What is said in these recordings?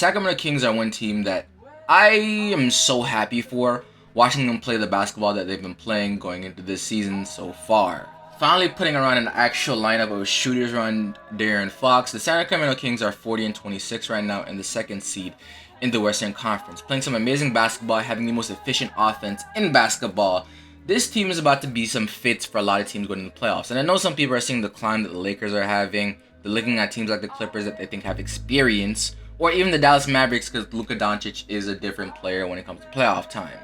Sacramento Kings are one team that I am so happy for, watching them play the basketball that they've been playing going into this season so far. Finally putting around an actual lineup of shooters around De'Aaron Fox, the Sacramento Kings are 40-26 right now in the second seed in the Western Conference, playing some amazing basketball, having the most efficient offense in basketball. This team is about to be some fits for a lot of teams going into the playoffs. And I know some people are seeing the climb that the Lakers are having. They're looking at teams like the Clippers that they think have experience, or even the Dallas Mavericks, because Luka Doncic is a different player when it comes to playoff time.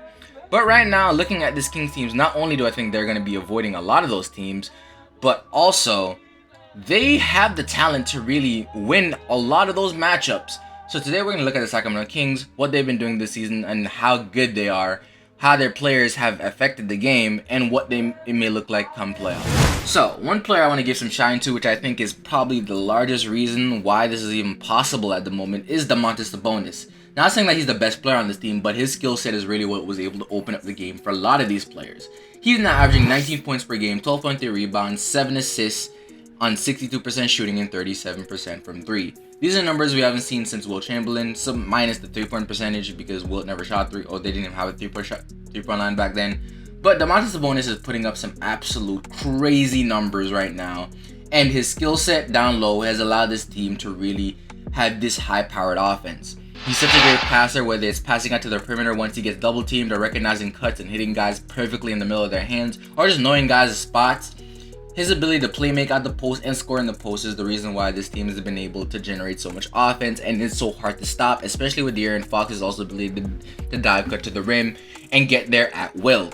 But right now, looking at this Kings teams, not only do I think they're going to be avoiding a lot of those teams, but also they have the talent to really win a lot of those matchups. So today we're going to look at the Sacramento Kings, what they've been doing this season and how good they are, how their players have affected the game, and what it may look like come playoffs. So, one player I want to give some shine to, which I think is probably the largest reason why this is even possible at the moment, is Domantas Sabonis. Not saying that he's the best player on this team, but his skill set is really what was able to open up the game for a lot of these players. He's now averaging 19 points per game, 12.3 rebounds, 7 assists on 62% shooting and 37% from 3. These are numbers we haven't seen since Will Chamberlain, some minus the 3-point percentage because Wilt never shot 3, or they didn't even have a 3-point line back then. But Domantas Sabonis is putting up some absolute crazy numbers right now, and his skill set down low has allowed this team to really have this high-powered offense. He's such a great passer, whether it's passing out to the perimeter once he gets double-teamed, or recognizing cuts and hitting guys perfectly in the middle of their hands, or just knowing guys' spots. His ability to play make out the post and score in the post is the reason why this team has been able to generate so much offense, and it's so hard to stop, especially with De'Aaron Fox's also ability to dive cut to the rim and get there at will.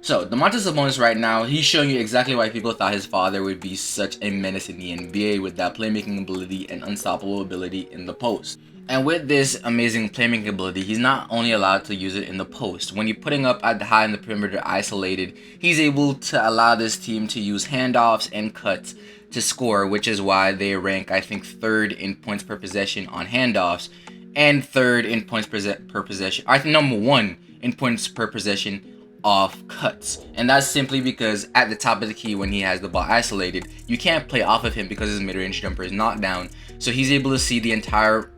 So, Domantas Sabonis right now, he's showing you exactly why people thought his father would be such a menace in the NBA, with that playmaking ability and unstoppable ability in the post. And with this amazing playmaking ability, he's not only allowed to use it in the post. When you're putting up at the high in the perimeter isolated, he's able to allow this team to use handoffs and cuts to score, which is why they rank, I think, 3rd in points per possession on handoffs and 3rd in points per possession. I think number 1 in points per possession off cuts. And that's simply because at the top of the key, when he has the ball isolated, you can't play off of him because his mid-range jumper is knocked down. So he's able to see the entire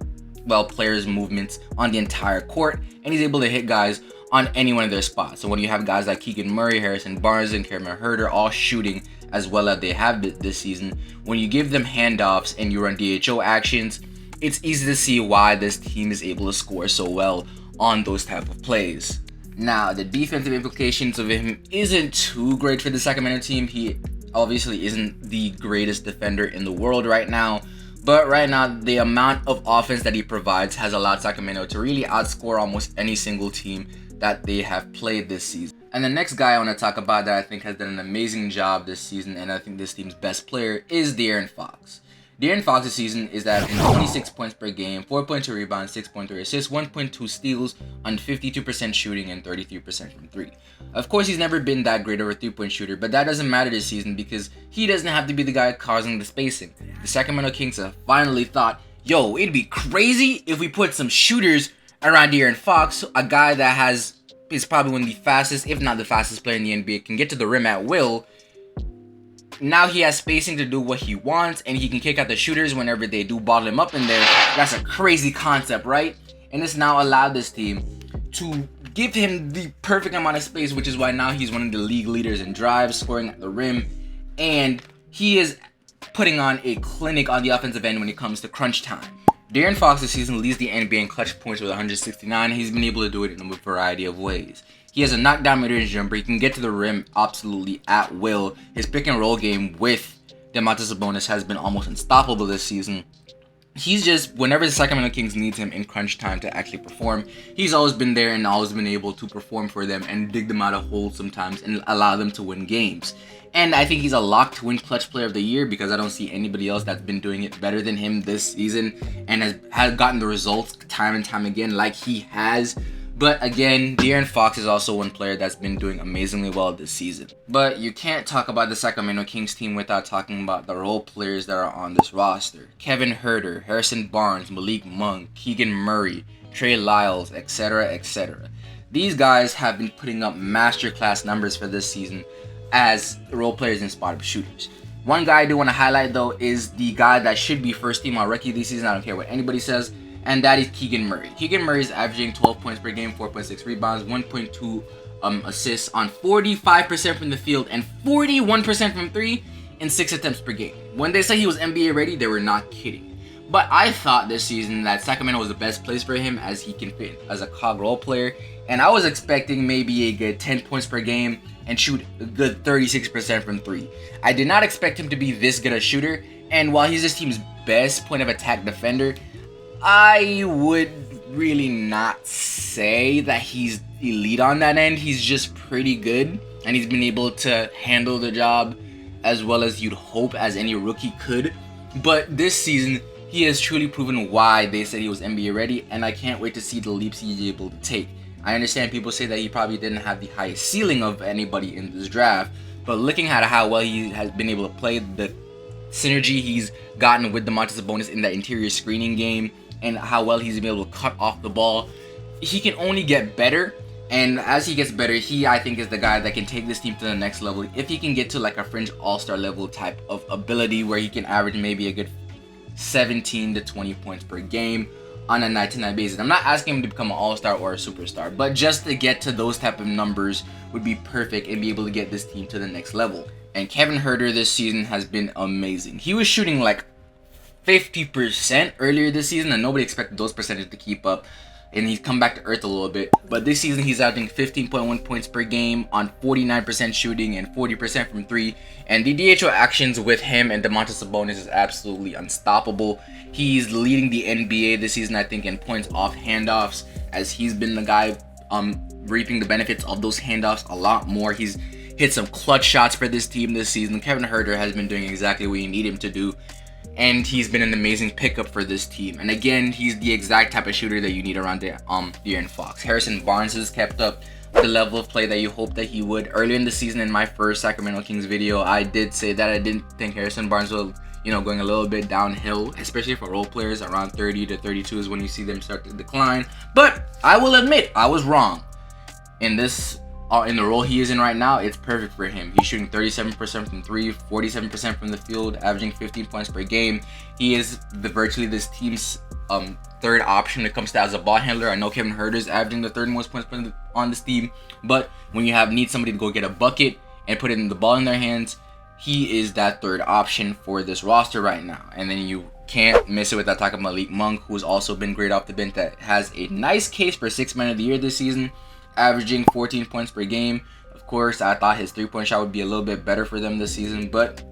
players' movements on the entire court, and he's able to hit guys on any one of their spots. So when you have guys like Keegan Murray, Harrison Barnes, and huerter all shooting as well as they have this season, when you give them handoffs and you run DHO actions, it's easy to see why this team is able to score so well on those type of plays. Now, the defensive implications of him isn't too great for the Sacramento team. He obviously isn't the greatest defender in the world right now, but right now, the amount of offense that he provides has allowed Sacramento to really outscore almost any single team that they have played this season. And the next guy I want to talk about that I think has done an amazing job this season, and I think this team's best player, is De'Aaron Fox. De'Aaron Fox this season is averaging 26 points per game, 4.2 rebounds, 6.3 assists, 1.2 steals on 52% shooting and 33% from 3. Of course, he's never been that great of a 3-point shooter, but that doesn't matter this season because he doesn't have to be the guy causing the spacing. The Sacramento Kings have finally thought, yo, it'd be crazy if we put some shooters around De'Aaron Fox, a guy that is probably one of the fastest, if not the fastest player in the NBA, can get to the rim at will. Now he has spacing to do what he wants, and he can kick out the shooters whenever they do bottle him up in there. That's a crazy concept, right? And it's now allowed this team to give him the perfect amount of space, which is why now he's one of the league leaders in drives, scoring at the rim, and he is putting on a clinic on the offensive end when it comes to crunch time. De'Aaron Fox this season leads the NBA in clutch points with 169, and he's been able to do it in a variety of ways. He has a knockdown mid-range jumper. He can get to the rim absolutely at will. His pick and roll game with Domantas Sabonis has been almost unstoppable this season. He's just, whenever the Sacramento Kings needs him in crunch time to actually perform, he's always been there and always been able to perform for them and dig them out of holes sometimes and allow them to win games. And I think he's a lock to win clutch player of the year because I don't see anybody else that's been doing it better than him this season and has gotten the results time and time again like he has. But again, De'Aaron Fox is also one player that's been doing amazingly well this season. But you can't talk about the Sacramento Kings team without talking about the role players that are on this roster. Kevin Huerter, Harrison Barnes, Malik Monk, Keegan Murray, Trey Lyles, etc., etc. These guys have been putting up masterclass numbers for this season as role players and spot-up shooters. One guy I do want to highlight though is the guy that should be first team all rookie this season. I don't care what anybody says. and that is Keegan Murray. Keegan Murray is averaging 12 points per game, 4.6 rebounds, 1.2 assists on 45% from the field and 41% from 3 in 6 attempts per game. When they say he was NBA ready, they were not kidding. But I thought this season that Sacramento was the best place for him, as he can fit as a cog role player, and I was expecting maybe a good 10 points per game and shoot a good 36% from 3. I did not expect him to be this good a shooter, and while he's this team's best point of attack defender, I would really not say that he's elite on that end. He's just pretty good, and he's been able to handle the job as well as you'd hope as any rookie could. But this season, he has truly proven why they said he was NBA ready, and I can't wait to see the leaps he's able to take. I understand people say that he probably didn't have the highest ceiling of anybody in this draft, but looking at how well he has been able to play, the synergy he's gotten with Domantas Sabonis in that interior screening game, and how well he's been able to cut off the ball, he can only get better. And as he gets better, I think is the guy that can take this team to the next level. If he can get to like a fringe all-star level type of ability where he can average maybe a good 17 to 20 points per game on a night-to-night basis. I'm not asking him to become an all-star or a superstar, but just to get to those type of numbers would be perfect and be able to get this team to the next level. And Kevin Huerter this season has been amazing. He was shooting like 50% earlier this season, and nobody expected those percentages to keep up, and he's come back to earth a little bit. But this season he's averaging 15.1 points per game on 49% shooting and 40% from 3, and the DHO actions with him and Domantas Sabonis is absolutely unstoppable. He's leading the NBA this season, I think, in points off handoffs, as he's been the guy reaping the benefits of those handoffs a lot more. He's hit some clutch shots for this team this season. Kevin Huerter has been doing exactly what you need him to do, and he's been an amazing pickup for this team. And again, he's the exact type of shooter that you need around De'Aaron Fox. Harrison Barnes has kept up the level of play that you hoped that he would. Earlier in the season, in my first Sacramento Kings video, I did say that I didn't think Harrison Barnes will, going a little bit downhill, especially for role players. Around 30 to 32 is when you see them start to decline. But I will admit, I was wrong. In the role he is in right now, it's perfect for him. He's shooting 37% from 3, 47% from the field, averaging 15 points per game. He is virtually this team's third option when it comes to as a ball handler. I know Kevin Huerter is averaging the third most points on this team, but when you need somebody to go get a bucket and put the ball in their hands, he is that third option for this roster right now. And then you can't miss it with that talk of Malik Monk, who's also been great off the bench, that has a nice case for 6th man of the year this season, averaging 14 points per game. Of course, I thought his 3-point shot would be a little bit better for them this season, but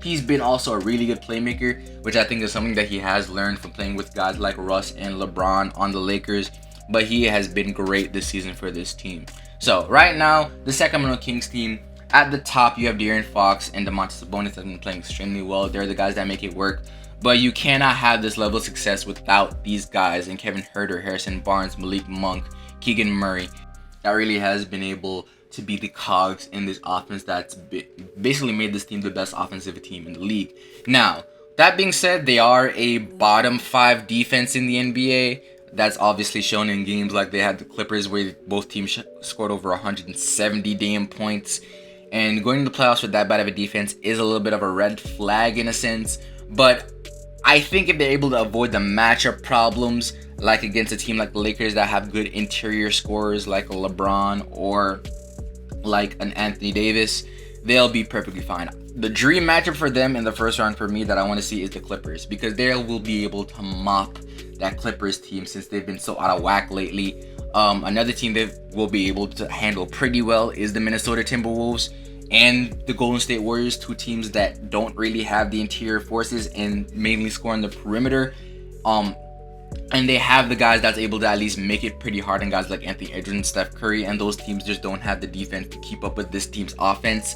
he's been also a really good playmaker, which I think is something that he has learned from playing with guys like Russ and LeBron on the Lakers. But he has been great this season for this team. So right now, the Sacramento Kings team, at the top you have De'Aaron Fox and Domantas Sabonis that have been playing extremely well. They're the guys that make it work. But you cannot have this level of success without these guys, and Kevin Huerter, Harrison Barnes, Malik Monk, Keegan Murray, that really has been able to be the cogs in this offense that's basically made this team the best offensive team in the league. Now, that being said, they are a bottom 5 defense in the NBA. That's obviously shown in games like they had the Clippers, where both teams scored over 170 damn points. And going to the playoffs with that bad of a defense is a little bit of a red flag in a sense. But I think if they're able to avoid the matchup problems, like against a team like the Lakers that have good interior scorers like a LeBron or like an Anthony Davis, they'll be perfectly fine. The dream matchup for them in the first round for me that I want to see is the Clippers, because they will be able to mop that Clippers team since they've been so out of whack lately. Another team that will be able to handle pretty well is the Minnesota Timberwolves and the Golden State Warriors, 2 teams that don't really have the interior forces and mainly score on the perimeter. And they have the guys that's able to at least make it pretty hard on guys like Anthony Edwards and Steph Curry, and those teams just don't have the defense to keep up with this team's offense.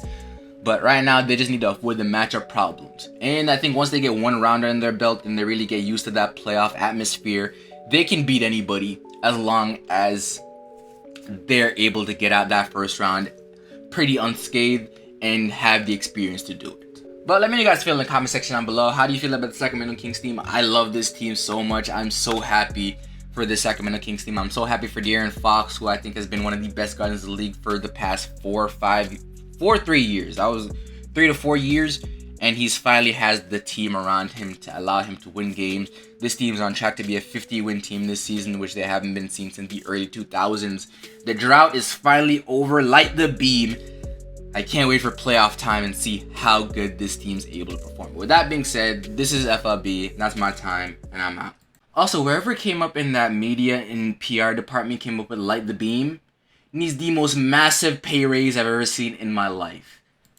But right now, they just need to avoid the matchup problems. And I think once they get one round under their belt and they really get used to that playoff atmosphere, they can beat anybody as long as they're able to get out that first round pretty unscathed and have the experience to do it. But let me know you guys feel in the comment section down below. How do you feel about the Sacramento Kings team? I love this team so much. I'm so happy for this Sacramento Kings team. I'm so happy for De'Aaron Fox, who I think has been one of the best guards in the league for the past 3 years. That was 3 to 4 years. and he's finally has the team around him to allow him to win games. This team's on track to be a 50-win team this season, which they haven't been seen since the early 2000s. The drought is finally over. Light the beam. I can't wait for playoff time and see how good this team's able to perform. With that being said, this is FLB. That's my time, and I'm out. Also, wherever it came up in that media and PR department came up with Light the Beam, needs the most massive pay raise I've ever seen in my life.